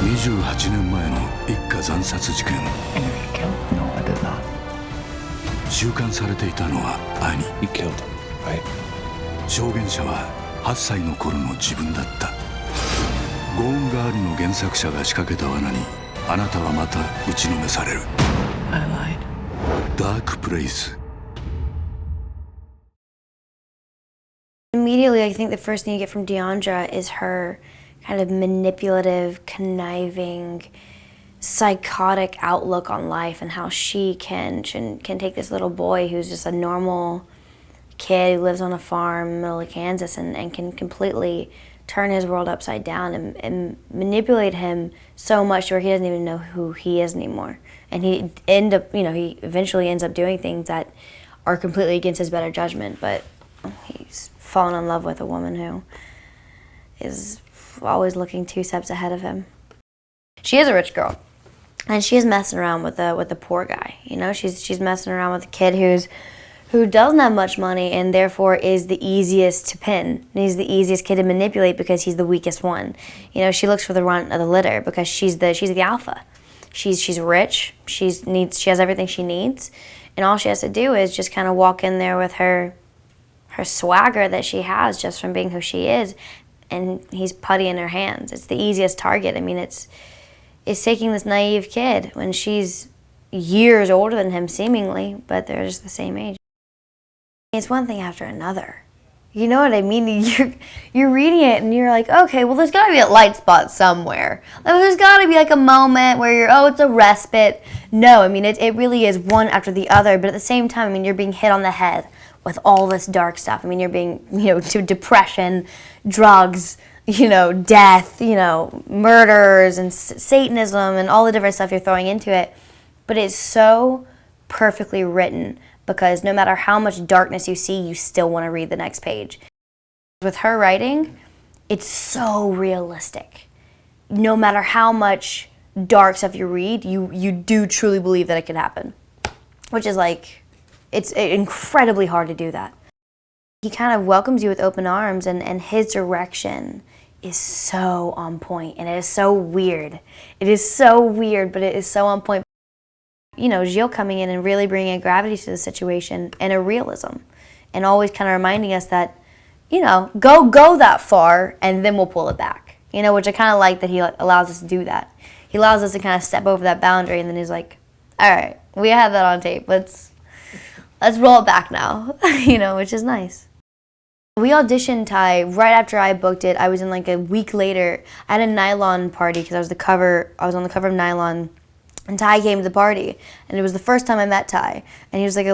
28年前の一家惨殺事件。収監されていたのは兄。証言者は8歳の頃の自分だった。ゴーンガールの原作者が仕掛けた罠にあなたはまた打ちのめされる。ダークプレイス。 Immediately, I think the first thing you get from Deandra is her kind of manipulative, conniving, psychotic outlook on life and how she can take this little boy who's just a normal kid who lives on a farm in the middle of Kansas and can completely turn his world upside down and manipulate him so much where he doesn't even know who he is anymore. And he eventually ends up doing things that are completely against his better judgment, but he's fallen in love with a woman who is always looking 2 steps ahead of him. She is a rich girl, and she is messing around with the poor guy. You know, she's messing around with a kid who doesn't have much money and therefore is the easiest to pin. He's the easiest kid to manipulate because he's the weakest one. You know, she looks for the runt of the litter because she's the alpha. She's rich. She has everything she needs, and all she has to do is just kind of walk in there with her swagger that she has just from being who she is, and he's putty in her hands. It's the easiest target. I mean, it's taking this naive kid when she's years older than him seemingly, but they're just the same age. It's one thing after another. You know what I mean? You're reading it and you're like, okay, well, there's got to be a light spot somewhere. Like, there's got to be like a moment where it's a respite. No, I mean, it really is one after the other, but at the same time, I mean, you're being hit on the head with all this dark stuff. I mean, you're being, to depression, drugs, death, murders and Satanism and all the different stuff you're throwing into it. But it's so perfectly written because no matter how much darkness you see, you still want to read the next page. With her writing, it's so realistic. No matter how much dark stuff you read, you do truly believe that it could happen, which is like, it's incredibly hard to do that. He kind of welcomes you with open arms, and his direction is so on point, and it is so weird. It is so weird, but it is so on point. Gilles coming in and really bringing a gravity to the situation and a realism, and always kind of reminding us that, go that far, and then we'll pull it back. Which I kind of like that he allows us to do that. He allows us to kind of step over that boundary, and then he's like, all right, we had that on tape. Let's roll it back now, which is nice. We auditioned Ty right after I booked it. I was in like a week later. I had a Nylon party because I was on the cover of Nylon, and Ty came to the party, and it was the first time I met Ty. And he was like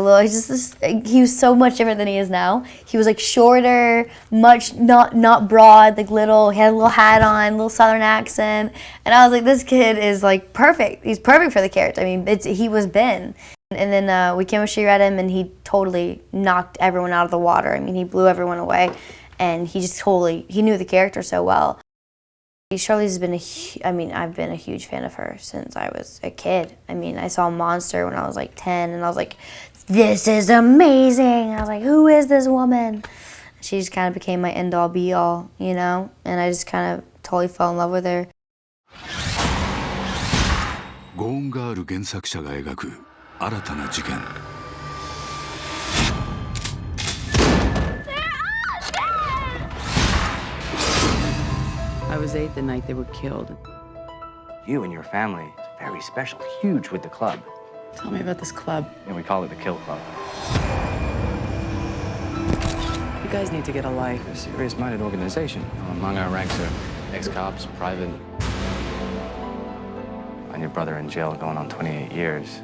he was so much different than he is now. He was like shorter, much not broad, like little. He had a little hat on, little Southern accent, and I was like, this kid is like perfect. He's perfect for the character. I mean, he was Ben. And then we chemistry read him, and he totally knocked everyone out of the water. I mean, he blew everyone away, and he knew the character so well. Charlize has been I've been a huge fan of her since I was a kid. I mean, I saw Monster when I was like 10, and I was like, this is amazing. I was like, who is this woman? She just kind of became my end-all, be-all, and I just kind of totally fell in love with her. ゴーンガール原作者が描く新たな事件。I was 8 the night they were killed. You and your family is very special, huge with the club. Tell me about this club. And we call it the Kill Club. You guys need to get a life. A serious-minded organization. Among our ranks are ex-cops, private. And your brother in jail going on 28 years.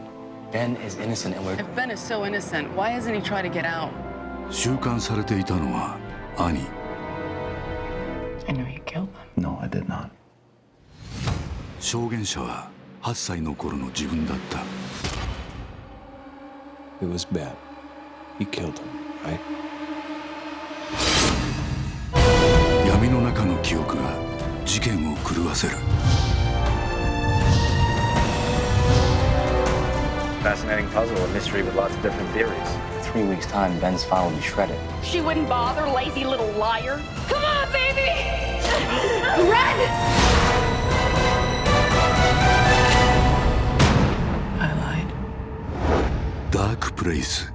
Ben is innocent and we're... If Ben is so innocent, why hasn't he tried to get out? 収監されていたのは兄。I know you killed them. No, I did not. 証言者は8歳の頃の自分だった。It was Ben. He killed him, right? 闇の中の記憶が事件を狂わせる。Fascinating puzzle, a mystery with lots of different theories. 3 weeks' time, Ben's file will be shredded. She wouldn't bother, lazy little liar. Come on, baby! Run! ダークプレイス